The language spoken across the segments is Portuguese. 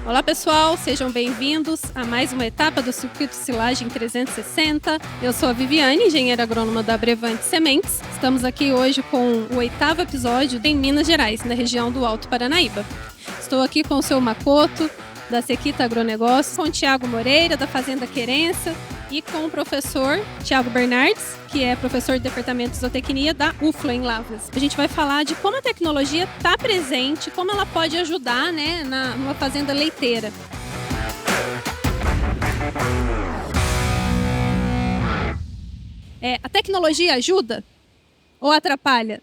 Olá pessoal, sejam bem-vindos a mais uma etapa do Circuito Silagem 360. Eu sou a Viviane, engenheira agrônoma da Abrevante Sementes. Estamos aqui hoje com o 8º episódio em Minas Gerais, na região do Alto Paranaíba. Estou aqui com o seu Makoto, da Sequita Agronegócios, com o Thiago Moreira, da Fazenda Querência, e com o professor Thiago Bernardes, que é professor do Departamento de Zootecnia da UFLA em Lavras. A gente vai falar de como a tecnologia está presente, como ela pode ajudar, né, numa fazenda leiteira. A tecnologia ajuda ou atrapalha?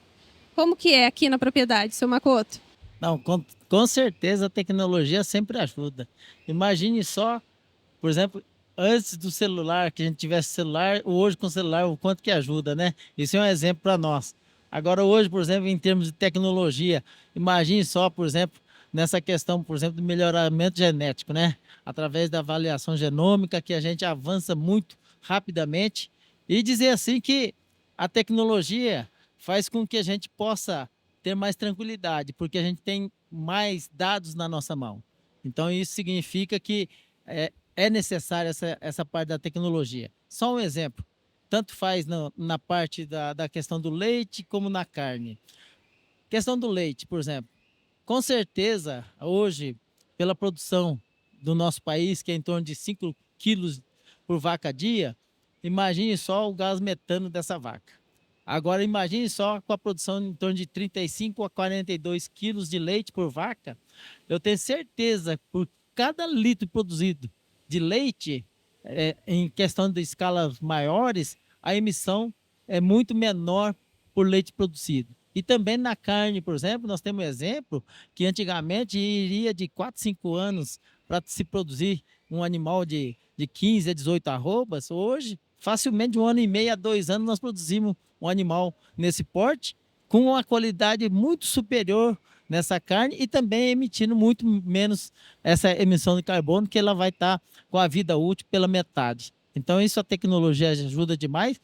Como que é aqui na propriedade, seu Makoto? Não, com certeza a tecnologia sempre ajuda. Imagine só, por exemplo, antes do celular, que a gente tivesse celular, hoje com o celular, o quanto que ajuda, né? Isso é um exemplo para nós. Agora hoje, por exemplo, em termos de tecnologia, imagine só, por exemplo, nessa questão, por exemplo, do melhoramento genético, né? Através da avaliação genômica, que a gente avança muito rapidamente, e dizer assim que a tecnologia faz com que a gente possa ter mais tranquilidade, porque a gente tem mais dados na nossa mão. Então isso significa que é necessária essa parte da tecnologia. Só um exemplo, tanto faz na parte da questão do leite como na carne. Questão do leite, por exemplo, com certeza hoje, pela produção do nosso país, que é em torno de 5 quilos por vaca dia, imagine só o gás metano dessa vaca. Agora imagine só com a produção em torno de 35 a 42 quilos de leite por vaca, eu tenho certeza, por cada litro produzido de leite, em questão de escalas maiores, a emissão é muito menor por leite produzido. E também na carne, por exemplo, nós temos um exemplo que antigamente iria de 4, 5 anos para se produzir um animal de 15 a 18 arrobas. Hoje, facilmente de 1 ano e meio a 2 anos, nós produzimos um animal nesse porte com uma qualidade muito superior nessa carne e também emitindo muito menos essa emissão de carbono, que ela vai estar com a vida útil pela metade. Então isso a tecnologia ajuda demais,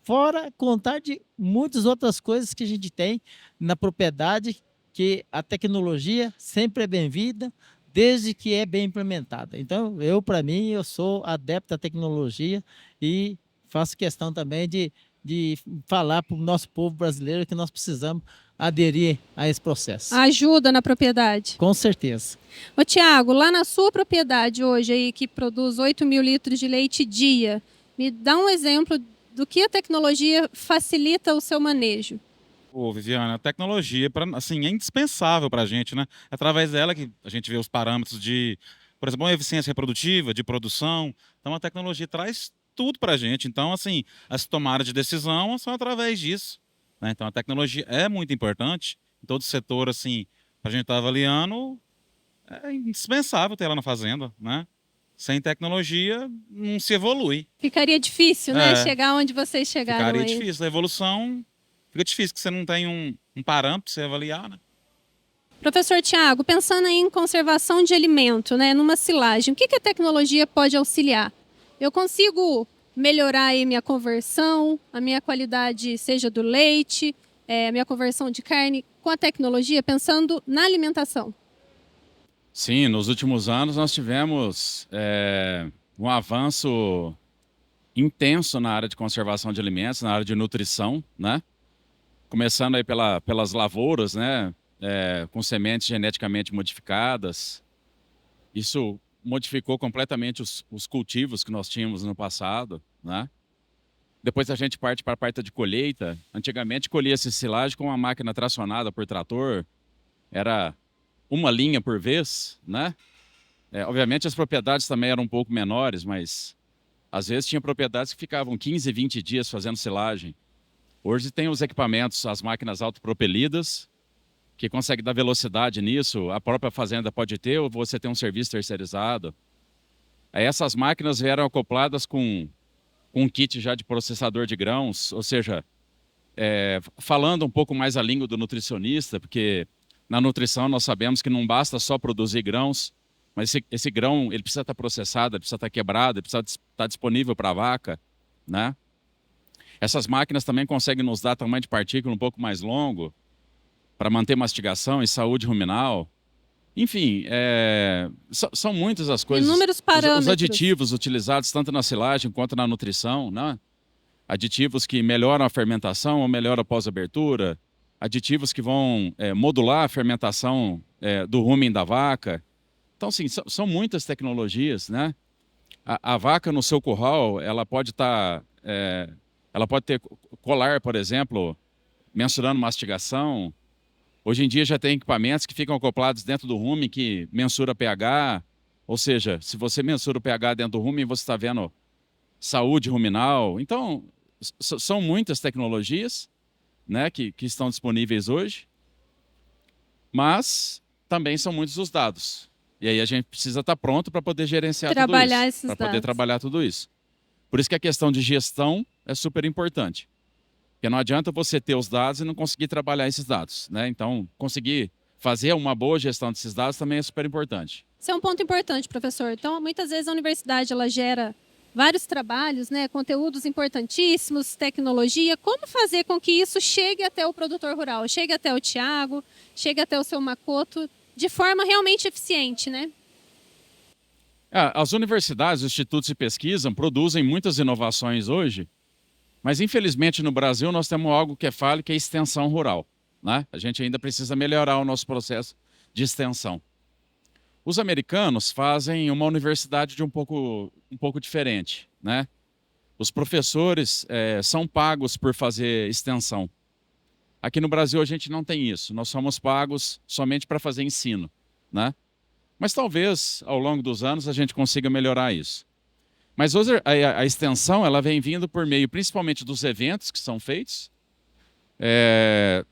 fora contar de muitas outras coisas que a gente tem na propriedade, que a tecnologia sempre é bem-vinda, desde que é bem implementada. Então para mim, eu sou adepto da tecnologia e faço questão também de falar para o nosso povo brasileiro que nós precisamos aderir a esse processo. Ajuda na propriedade? Com certeza. Ô Thiago, lá na sua propriedade hoje, aí, que produz 8 mil litros de leite dia, me dá um exemplo do que a tecnologia facilita o seu manejo. Viviana, a tecnologia assim, é indispensável para a gente, né? É através dela que a gente vê os parâmetros de, por exemplo, uma eficiência reprodutiva, de produção. Então a tecnologia traz tudo para a gente. Então, assim, as tomadas de decisão são através disso, né? Então a tecnologia é muito importante em todo setor, assim, a gente está avaliando, é indispensável ter ela na fazenda, né? Sem tecnologia não se evolui. Ficaria difícil, né? Chegar onde vocês chegaram. Ficaria aí. difícil. A evolução fica difícil, porque você não tem um parâmetro para você avaliar, né? Professor Thiago, pensando em conservação de alimento, né, numa silagem, o que a tecnologia pode auxiliar? Eu consigo melhorar aí minha conversão, a minha qualidade, seja do leite, a minha conversão de carne, com a tecnologia, pensando na alimentação? Sim, nos últimos anos nós tivemos um avanço intenso na área de conservação de alimentos, na área de nutrição, né? Começando aí pelas lavouras, né? Com sementes geneticamente modificadas. Isso modificou completamente os cultivos que nós tínhamos no passado, né? Depois a gente parte para a parte de colheita. Antigamente colhia-se silagem com uma máquina tracionada por trator. Era uma linha por vez, né? Obviamente as propriedades também eram um pouco menores, mas às vezes tinha propriedades que ficavam 15, 20 dias fazendo silagem. Hoje tem os equipamentos, as máquinas autopropelidas, que conseguem dar velocidade nisso. A própria fazenda pode ter, ou você tem um serviço terceirizado. Aí essas máquinas vieram acopladas com um kit já de processador de grãos, ou seja, falando um pouco mais a língua do nutricionista, porque na nutrição nós sabemos que não basta só produzir grãos, mas esse grão ele precisa estar processado, ele precisa estar quebrado, ele precisa estar disponível para a vaca, né? Essas máquinas também conseguem nos dar tamanho de partícula um pouco mais longo, para manter mastigação e saúde ruminal. Enfim, são muitas as coisas. Inúmeros parâmetros. Os aditivos utilizados tanto na silagem quanto na nutrição, né? Aditivos que melhoram a fermentação ou melhoram após a abertura, aditivos que vão modular a fermentação do rumen da vaca. Então, sim, são muitas tecnologias, né? A vaca no seu curral, ela pode ela pode ter colar, por exemplo, mensurando mastigação. Hoje em dia já tem equipamentos que ficam acoplados dentro do rumen que mensura pH. Ou seja, se você mensura o pH dentro do rumen, você está vendo saúde ruminal. Então, são muitas tecnologias, né, que estão disponíveis hoje, mas também são muitos os dados. E aí a gente precisa estar pronto para poder gerenciar Trabalhar tudo esses isso, para poder dados. trabalhar tudo isso. Por isso que a questão de gestão é super importante. Porque não adianta você ter os dados e não conseguir trabalhar esses dados, né? Então, conseguir fazer uma boa gestão desses dados também é super importante. Esse é um ponto importante, professor. Então, muitas vezes a universidade ela gera vários trabalhos, né, conteúdos importantíssimos, tecnologia. Como fazer com que isso chegue até o produtor rural, chegue até o Thiago, chegue até o seu Makoto, de forma realmente eficiente, né? As universidades, os institutos de pesquisa produzem muitas inovações hoje, mas infelizmente no Brasil nós temos algo que é falho, que é extensão rural, né? A gente ainda precisa melhorar o nosso processo de extensão. Os americanos fazem uma universidade um pouco diferente, né? Os professores são pagos por fazer extensão. Aqui no Brasil a gente não tem isso. Nós somos pagos somente para fazer ensino, né? Mas talvez ao longo dos anos a gente consiga melhorar isso. Mas hoje a extensão ela vem vindo por meio principalmente dos eventos que são feitos.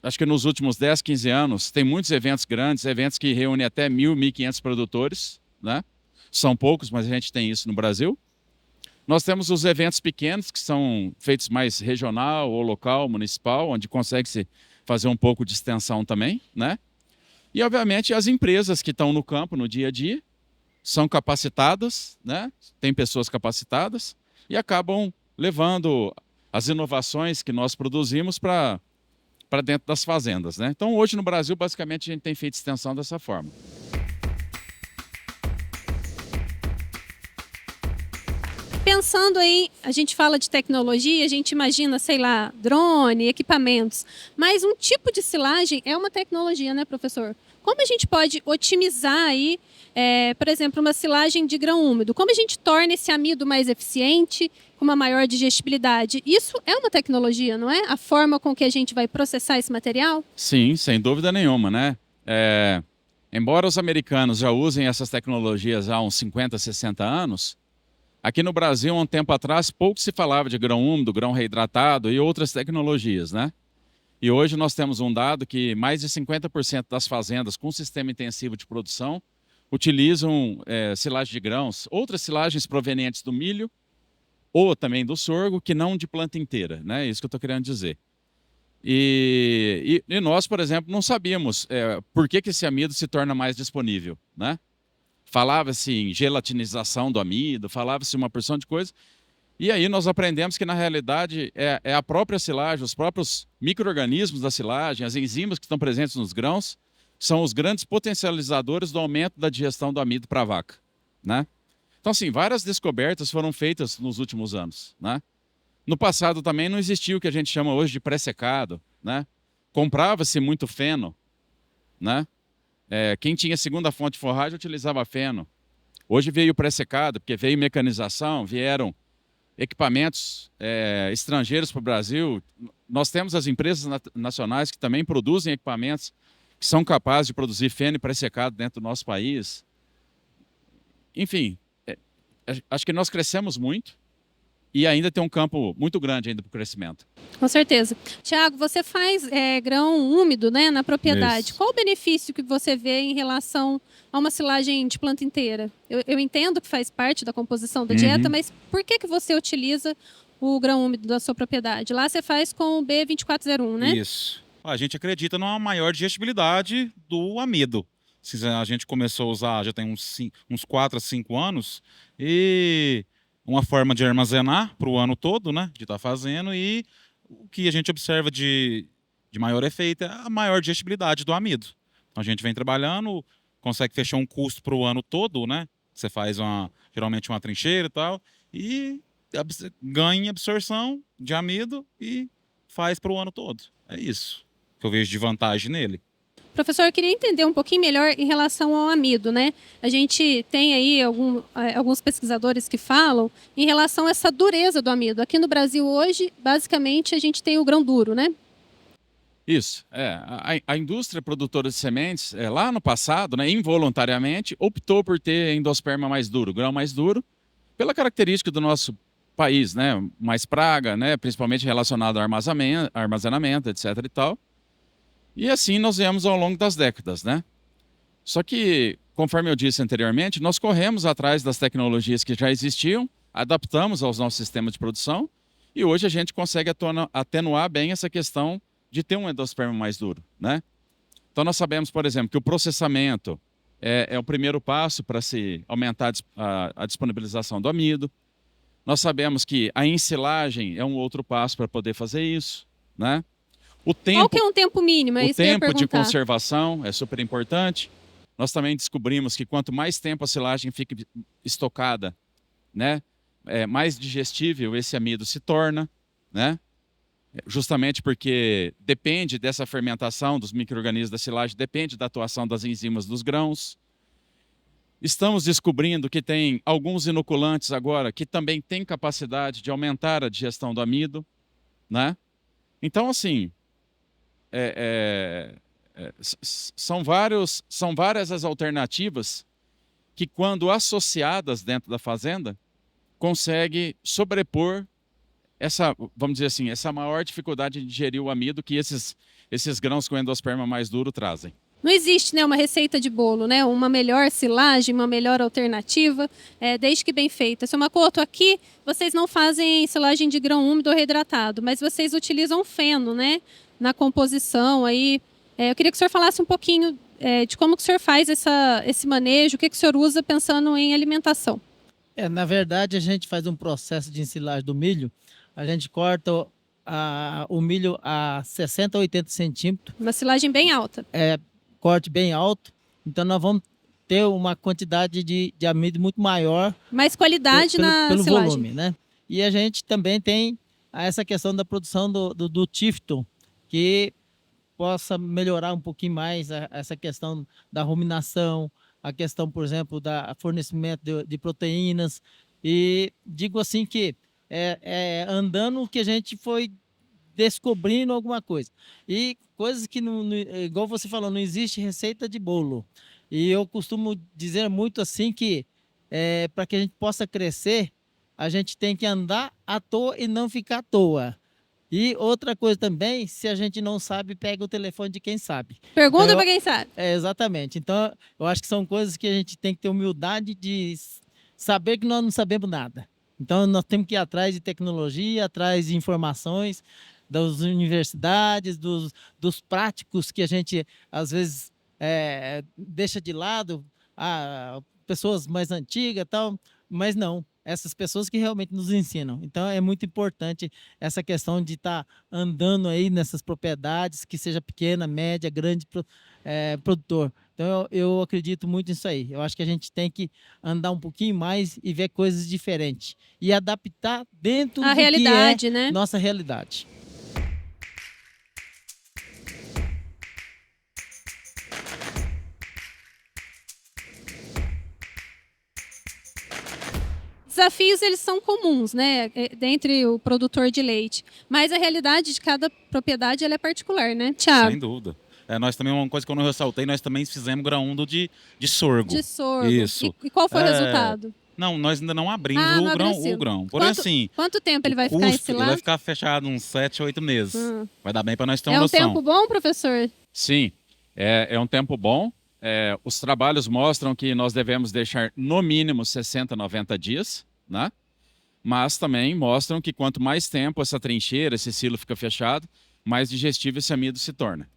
Acho que nos últimos 10, 15 anos tem muitos eventos grandes, eventos que reúnem até 1.000, 1.500 produtores, né? São poucos, mas a gente tem isso no Brasil. Nós temos os eventos pequenos, que são feitos mais regional ou local, municipal, onde consegue-se fazer um pouco de extensão também, né? E, obviamente, as empresas que estão no campo, no dia a dia, são capacitadas, né? Tem pessoas capacitadas e acabam levando as inovações que nós produzimos para dentro das fazendas, né? Então, hoje no Brasil, basicamente, a gente tem feito extensão dessa forma. Pensando aí, a gente fala de tecnologia, a gente imagina, sei lá, drone, equipamentos, mas um tipo de silagem é uma tecnologia, né, professor? Como a gente pode otimizar aí, por exemplo, uma silagem de grão úmido? Como a gente torna esse amido mais eficiente, com uma maior digestibilidade? Isso é uma tecnologia, não é? A forma com que a gente vai processar esse material? Sim, sem dúvida nenhuma, né? Embora os americanos já usem essas tecnologias há uns 50, 60 anos, aqui no Brasil, há um tempo atrás, pouco se falava de grão úmido, grão reidratado e outras tecnologias, né? E hoje nós temos um dado que mais de 50% das fazendas com sistema intensivo de produção utilizam silagem de grãos, outras silagens provenientes do milho ou também do sorgo, que não de planta inteira, né? É isso que eu estou querendo dizer. E nós, por exemplo, não sabíamos por que esse amido se torna mais disponível, né? Falava-se em gelatinização do amido, falava-se uma porção de coisas. E aí nós aprendemos que, na realidade, é a própria silagem, os próprios micro-organismos da silagem, as enzimas que estão presentes nos grãos, são os grandes potencializadores do aumento da digestão do amido para a vaca, né? Então, assim, várias descobertas foram feitas nos últimos anos, né? No passado também não existia o que a gente chama hoje de pré-secado, né? Comprava-se muito feno, né? Quem tinha segunda fonte de forragem utilizava feno. Hoje veio o pré-secado, porque veio mecanização, vieram equipamentos estrangeiros para o Brasil. Nós temos as empresas nacionais que também produzem equipamentos que são capazes de produzir feno e pré-secado dentro do nosso país. Enfim, acho que nós crescemos muito e ainda tem um campo muito grande ainda para o crescimento. Com certeza. Tiago, você faz grão úmido, né, na propriedade. Isso. Qual o benefício que você vê em relação a uma silagem de planta inteira? Eu entendo que faz parte da composição da dieta, mas por que você utiliza o grão úmido da sua propriedade? Lá você faz com o B2401, né? Isso. A gente acredita numa maior digestibilidade do amido. A gente começou a usar já tem uns 4 a 5 anos e uma forma de armazenar para o ano todo, né, de estar fazendo, e o que a gente observa de maior efeito é a maior digestibilidade do amido. Então a gente vem trabalhando consegue fechar um custo para o ano todo, né? Você faz geralmente uma trincheira e tal, e ganha em absorção de amido e faz para o ano todo. É isso que eu vejo de vantagem nele. Professor, eu queria entender um pouquinho melhor em relação ao amido, né? A gente tem aí alguns pesquisadores que falam em relação a essa dureza do amido. Aqui no Brasil hoje, basicamente, a gente tem o grão duro, né? Isso. A indústria produtora de sementes, lá no passado, né, involuntariamente, optou por ter endosperma mais duro, grão mais duro, pela característica do nosso país, né? Mais praga, né? Principalmente relacionado ao armazenamento, etc. e tal. E assim nós viemos ao longo das décadas, né? Só que, conforme eu disse anteriormente, nós corremos atrás das tecnologias que já existiam, adaptamos aos nossos sistemas de produção e hoje a gente consegue atenuar bem essa questão de ter um endosperma mais duro, né? Então nós sabemos, por exemplo, que o processamento é o primeiro passo para se aumentar a disponibilização do amido. Nós sabemos que a ensilagem é um outro passo para poder fazer isso, né? Qual que é um tempo mínimo? É o isso que eu ia tempo de perguntar. conservação é super importante. Nós também descobrimos que quanto mais tempo a silagem fica estocada, né, mais digestível esse amido se torna, né? Justamente porque depende dessa fermentação dos micro-organismos da silagem, depende da atuação das enzimas dos grãos. Estamos descobrindo que tem alguns inoculantes agora que também têm capacidade de aumentar a digestão do amido, né? Então, assim, são várias as alternativas que, quando associadas dentro da fazenda, consegue sobrepor essa, vamos dizer assim, essa maior dificuldade de digerir o amido que esses grãos com endosperma mais duro trazem. Não existe, né, uma receita de bolo, né? Uma melhor silagem, uma melhor alternativa, desde que bem feita. Seu Makoto, aqui vocês não fazem silagem de grão úmido ou reidratado, mas vocês utilizam feno, né, na composição. Aí, eu queria que o senhor falasse um pouquinho de como que o senhor faz esse manejo, o que o senhor usa pensando em alimentação. Na verdade, a gente faz um processo de ensilagem do milho. A gente corta o milho a 60 a 80 centímetros. Uma silagem bem alta. Corte bem alto. Então, nós vamos ter uma quantidade de amido muito maior. Mais qualidade pelo silagem. volume, né? E a gente também tem essa questão da produção do Tifton, que possa melhorar um pouquinho mais essa questão da ruminação, a questão, por exemplo, da fornecimento de proteínas. E digo assim que andando que a gente foi descobrindo alguma coisa. E coisas que, igual você falou, não existe receita de bolo. E eu costumo dizer muito assim que para que a gente possa crescer, a gente tem que andar à toa e não ficar à toa. E outra coisa também, se a gente não sabe, pega o telefone de quem sabe. Pergunta para quem sabe. Exatamente. Então, eu acho que são coisas que a gente tem que ter humildade de saber que nós não sabemos nada. Então, nós temos que ir atrás de tecnologia, atrás de informações das universidades, dos práticos que a gente, às vezes, deixa de lado, pessoas mais antigas e tal, mas não. Essas pessoas que realmente nos ensinam. Então, é muito importante essa questão de estar andando aí nessas propriedades, que seja pequena, média, grande produtor. Então, eu acredito muito nisso aí. Eu acho que a gente tem que andar um pouquinho mais e ver coisas diferentes. E adaptar dentro do realidade, que é né? Nossa realidade. Desafios, eles são comuns, né, dentre o produtor de leite, mas a realidade de cada propriedade ela é particular, né, Thiago? Sem dúvida. Nós também, uma coisa que eu não ressaltei, nós também fizemos grãundo de sorgo. De sorgo. Isso. E qual foi o resultado? Não, nós ainda não abrimos não o grão. Porém, assim, quanto tempo ele vai ficar ele ensilado? vai ficar fechado uns 7, 8 meses. Vai dar bem para nós ter uma É um noção. tempo bom, professor? Sim, é um tempo bom. Os trabalhos mostram que nós devemos deixar no mínimo 60, 90 dias, né? Mas também mostram que quanto mais tempo essa trincheira, esse silo fica fechado, mais digestivo esse amido se torna.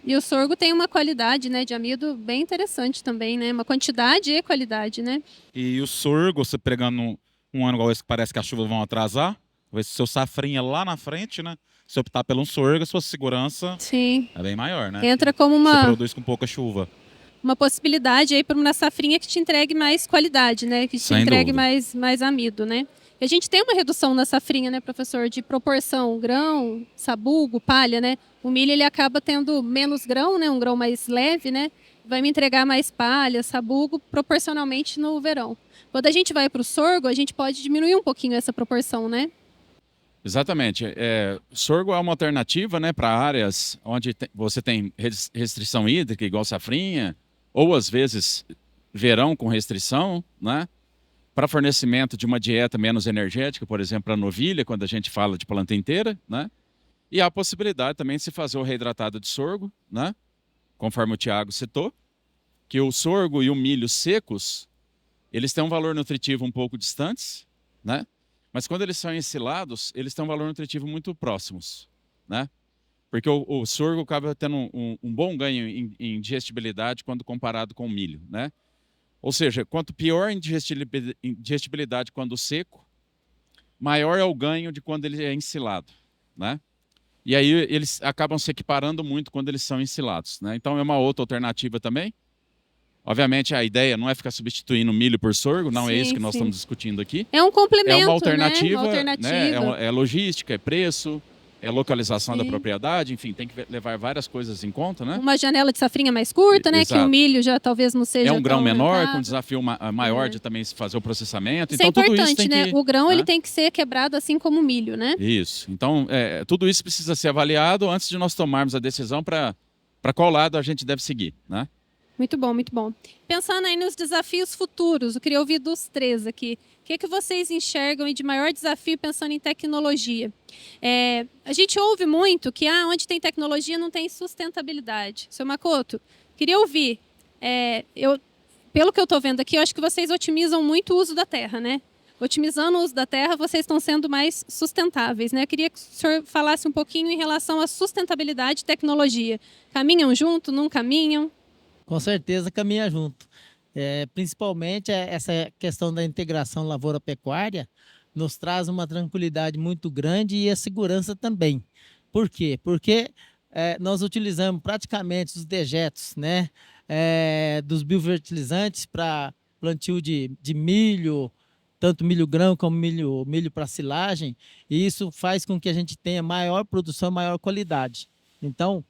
E o sorgo tem uma qualidade, né, de amido bem interessante também, né? Uma quantidade e qualidade, né? E o sorgo, você pegando um ano igual esse que parece que as chuvas vão atrasar, vai ser seu safrinha lá na frente, né? Se optar pelo sorgo, a sua segurança Sim. é bem maior, né? Entra como Você uma... produz com pouca chuva. uma possibilidade aí para uma safrinha que te entregue mais qualidade, né? Que te Sem entregue dúvida. mais amido, né? E a gente tem uma redução na safrinha, né, professor, de proporção grão, sabugo, palha, né? O milho ele acaba tendo menos grão, né? Um grão mais leve, né? Vai me entregar mais palha, sabugo, proporcionalmente no verão. Quando a gente vai para o sorgo, a gente pode diminuir um pouquinho essa proporção, né? Exatamente. Sorgo é uma alternativa, né, para áreas onde você tem restrição hídrica, igual safrinha, ou às vezes verão com restrição, né? Para fornecimento de uma dieta menos energética, por exemplo, para novilha, quando a gente fala de planta inteira, né? E há a possibilidade também de se fazer o reidratado de sorgo, né? Conforme o Tiago citou, que o sorgo e o milho secos, eles têm um valor nutritivo um pouco distantes, né? Mas quando eles são ensilados, eles têm um valor nutritivo muito próximos, né? Porque o sorgo acaba tendo um bom ganho em digestibilidade quando comparado com o milho, né? Ou seja, quanto pior a digestibilidade quando seco, maior é o ganho de quando ele é ensilado, né? E aí eles acabam se equiparando muito quando eles são ensilados, né? Então é uma outra alternativa também. Obviamente a ideia não é ficar substituindo milho por sorgo, não é isso que nós estamos discutindo aqui. É um complemento, É uma alternativa, né? Uma alternativa. É logística, é preço, é localização da propriedade, enfim, tem que levar várias coisas em conta, né? Uma janela de safrinha mais curta, né? Exato. Que o milho já talvez não seja É um grão tão menor, rentável. com um desafio maior de também se fazer o processamento. Isso Então, é importante, tudo isso tem né? que, O grão né? ele tem que ser quebrado assim como o milho, né? Isso. Então, tudo isso precisa ser avaliado antes de nós tomarmos a decisão para qual lado a gente deve seguir, né? Muito bom, muito bom. Pensando aí nos desafios futuros, eu queria ouvir dos três aqui. O que vocês enxergam de maior desafio pensando em tecnologia? A gente ouve muito que onde tem tecnologia não tem sustentabilidade. Seu Makoto, queria ouvir. Pelo que eu estou vendo aqui, eu acho que vocês otimizam muito o uso da terra, né? Otimizando o uso da terra, vocês estão sendo mais sustentáveis, né? Eu queria que o senhor falasse um pouquinho em relação à sustentabilidade e tecnologia. Caminham junto, não caminham? Com certeza caminha junto. Principalmente essa questão da integração lavoura-pecuária nos traz uma tranquilidade muito grande e a segurança também. Por quê? Porque nós utilizamos praticamente os dejetos, né, dos biofertilizantes para plantio de milho, tanto milho grão como milho para silagem, e isso faz com que a gente tenha maior produção, maior qualidade. Então,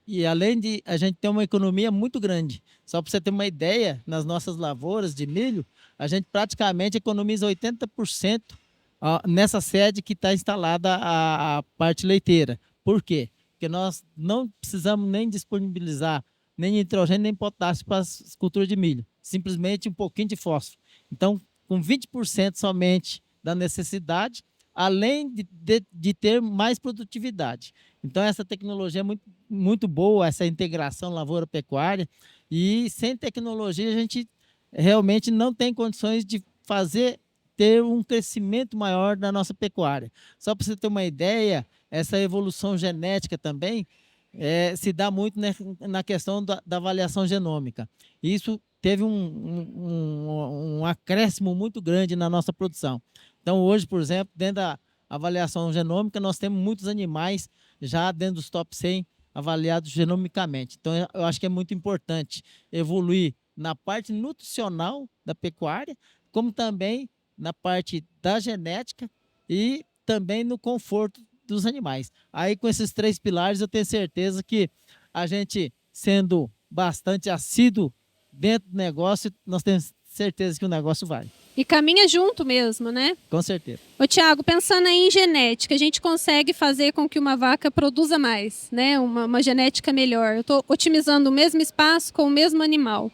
e além de a gente ter uma economia muito grande, só para você ter uma ideia, nas nossas lavouras de milho, a gente praticamente economiza 80% nessa sede que está instalada a parte leiteira. Por quê? Porque nós não precisamos nem disponibilizar nem nitrogênio nem potássio para as culturas de milho, simplesmente um pouquinho de fósforo. Então, com 20% somente da necessidade, além de ter mais produtividade. Então, essa tecnologia é muito, muito boa, essa integração lavoura-pecuária, e sem tecnologia a gente realmente não tem condições de ter um crescimento maior da nossa pecuária. Só para você ter uma ideia, essa evolução genética também se dá muito na questão da avaliação genômica. Isso teve um acréscimo muito grande na nossa produção. Então, hoje, por exemplo, dentro da avaliação genômica, nós temos muitos animais já dentro dos top 100 avaliados genomicamente. Então, eu acho que é muito importante evoluir na parte nutricional da pecuária, como também na parte da genética e também no conforto dos animais. Aí, com esses 3 pilares, eu tenho certeza que a gente, sendo bastante assíduo dentro do negócio, nós temos certeza que o negócio vai. E caminha junto mesmo, né? Com certeza. Ô, Tiago, pensando aí em genética, a gente consegue fazer com que uma vaca produza mais, né? Uma genética melhor. Eu estou otimizando o mesmo espaço com o mesmo animal.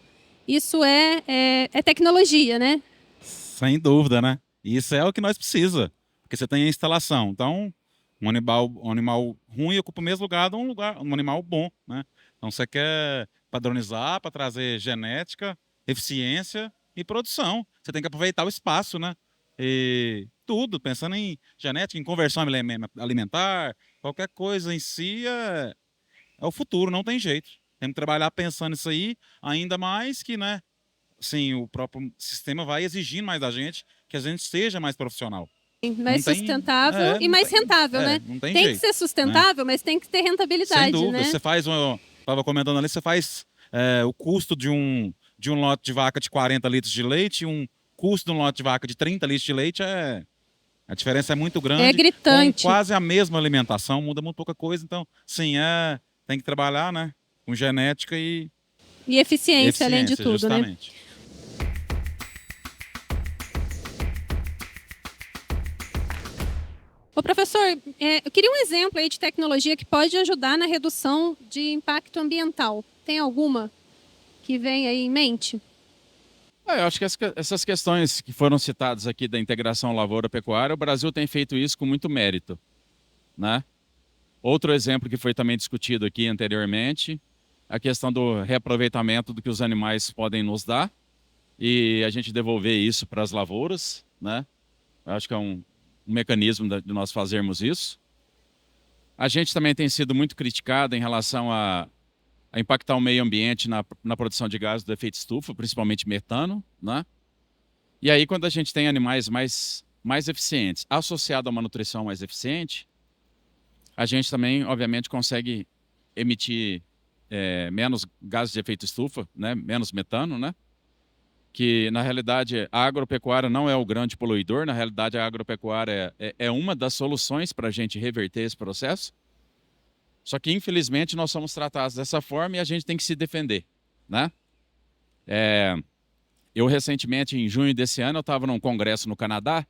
Isso é tecnologia, né? Sem dúvida, né? Isso é o que nós precisa, porque você tem a instalação. Então, um animal ruim ocupa o mesmo lugar de um animal bom, né? Então, você quer padronizar para trazer genética, eficiência e produção. Você tem que aproveitar o espaço, né? E tudo, pensando em genética, em conversão alimentar, qualquer coisa em si é o futuro, não tem jeito. Temos que trabalhar pensando nisso aí, ainda mais que, né? Assim, o próprio sistema vai exigindo mais da gente, que a gente seja mais profissional. Mais sustentável e mais rentável, né? Não tem jeito, que jeito, ser sustentável, né? Mas tem que ter rentabilidade, sem dúvida. né? Você faz, estava comentando ali, você faz o custo de um lote de vaca de 40 litros de leite e um custo de um lote de vaca de 30 litros de leite, a diferença é muito grande. É gritante. Com quase a mesma alimentação, muda muito pouca coisa. Então, sim, tem que trabalhar, né, com genética e eficiência, além de tudo, justamente. né? Ô, professor, eu queria um exemplo aí de tecnologia que pode ajudar na redução de impacto ambiental. Tem alguma que vem aí em mente? Eu acho que essas questões que foram citadas aqui da integração lavoura-pecuária, o Brasil tem feito isso com muito mérito, né? Outro exemplo que foi também discutido aqui anteriormente, a questão do reaproveitamento do que os animais podem nos dar e a gente devolver isso para as lavouras, né? Eu acho que é um mecanismo de nós fazermos isso. A gente também tem sido muito criticado em relação a impactar o meio ambiente na produção de gases do efeito estufa, principalmente metano, né? E aí, quando a gente tem animais mais eficientes, associado a uma nutrição mais eficiente, a gente também, obviamente, consegue emitir menos gases de efeito estufa, né? Menos metano, né? Que, na realidade, a agropecuária não é o grande poluidor, na realidade, a agropecuária é uma das soluções para a gente reverter esse processo. Só que, infelizmente, nós somos tratados dessa forma e a gente tem que se defender, né? Eu, recentemente, em junho desse ano, eu estava num congresso no Canadá,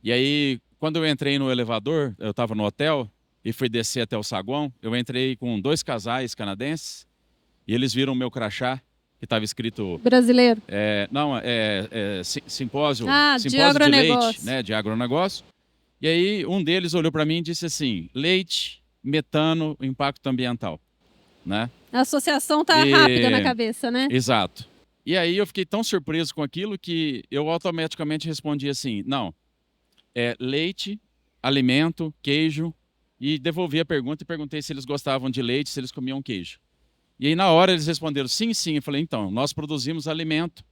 e aí, quando eu entrei no elevador, eu estava no hotel e fui descer até o saguão, eu entrei com 2 casais canadenses e eles viram o meu crachá, que estava escrito... Brasileiro. Simpósio de agronegócio. Leite, né, de agronegócio. E aí um deles olhou para mim e disse assim, leite, metano, impacto ambiental, né? A associação tá rápida na cabeça, né? Exato. E aí eu fiquei tão surpreso com aquilo que eu automaticamente respondi assim, não, leite, alimento, queijo, e devolvi a pergunta e perguntei se eles gostavam de leite, se eles comiam queijo. E aí, na hora, eles responderam sim, sim. Eu falei, então, nós produzimos alimento,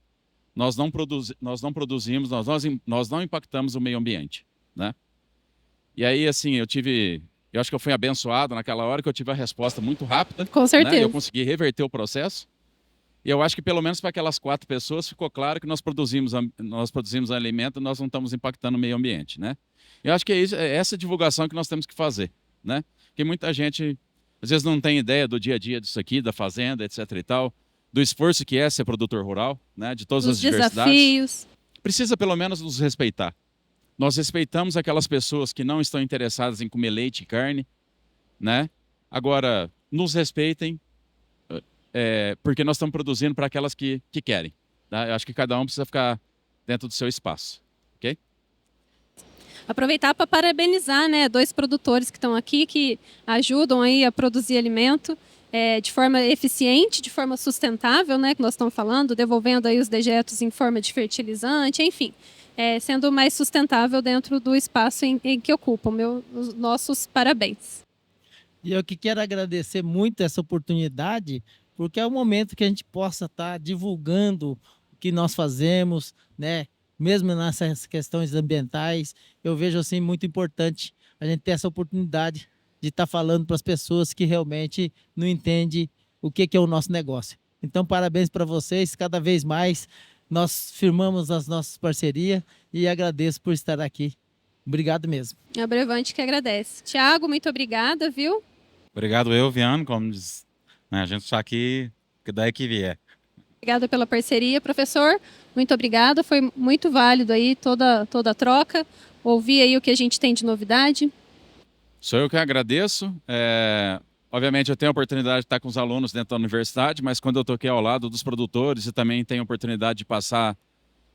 nós não produzimos, nós não impactamos o meio ambiente, né? E aí, assim, eu acho que eu fui abençoado naquela hora, que eu tive a resposta muito rápida. Com certeza. Né? Eu consegui reverter o processo. E eu acho que, pelo menos para aquelas 4 pessoas, ficou claro que nós produzimos alimento, nós não estamos impactando o meio ambiente, né? Eu acho que é essa divulgação que nós temos que fazer, né? Porque muita gente... às vezes não tem ideia do dia a dia disso aqui, da fazenda, etc e tal, do esforço que é ser produtor rural, né, de todas as diversidades. Desafios. Precisa pelo menos nos respeitar. Nós respeitamos aquelas pessoas que não estão interessadas em comer leite e carne, né? Agora, nos respeitem, porque nós estamos produzindo para aquelas que querem. Tá? Eu acho que cada um precisa ficar dentro do seu espaço, ok? Aproveitar para parabenizar, né, 2 produtores que estão aqui, que ajudam aí a produzir alimento de forma eficiente, de forma sustentável, né, que nós estamos falando, devolvendo aí os dejetos em forma de fertilizante, enfim, sendo mais sustentável dentro do espaço em que ocupam. Os nossos parabéns. E eu que quero agradecer muito essa oportunidade, porque é o momento que a gente possa estar divulgando o que nós fazemos, né? Mesmo nessas questões ambientais, eu vejo assim muito importante a gente ter essa oportunidade de estar falando para as pessoas que realmente não entendem o que é o nosso negócio. Então, parabéns para vocês, cada vez mais nós firmamos as nossas parcerias e agradeço por estar aqui. Obrigado mesmo. A Brevante que agradece. Tiago, muito obrigada, viu? Obrigado Viano, como diz, né, a gente está aqui, que daí que vier. Obrigada pela parceria, professor. Muito obrigada. Foi muito válido aí toda a troca. Ouvir aí o que a gente tem de novidade. Sou eu que agradeço. Obviamente eu tenho a oportunidade de estar com os alunos dentro da universidade, mas quando eu estou aqui ao lado dos produtores e também tenho a oportunidade de passar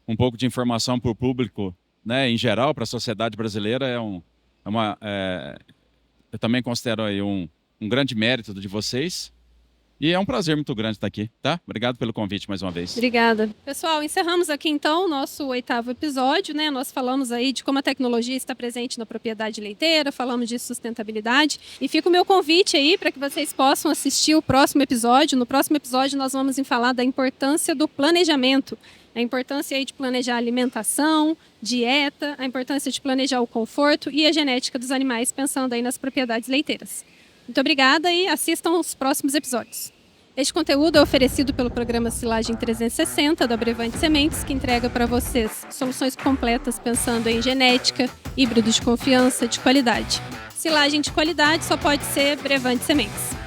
um pouco de informação para o público, né, em geral, para a sociedade brasileira, eu também considero aí um grande mérito de vocês. E é um prazer muito grande estar aqui, tá? Obrigado pelo convite mais uma vez. Obrigada. Pessoal, encerramos aqui então o nosso 8º episódio, né? Nós falamos aí de como a tecnologia está presente na propriedade leiteira, falamos de sustentabilidade. E fica o meu convite aí para que vocês possam assistir o próximo episódio. No próximo episódio nós vamos falar da importância do planejamento. A importância aí de planejar a alimentação, dieta, a importância de planejar o conforto e a genética dos animais, pensando aí nas propriedades leiteiras. Muito obrigada e assistam os próximos episódios. Este conteúdo é oferecido pelo programa Silagem 360 da Brevante Sementes, que entrega para vocês soluções completas pensando em genética, híbridos de confiança, de qualidade. Silagem de qualidade só pode ser Brevante Sementes.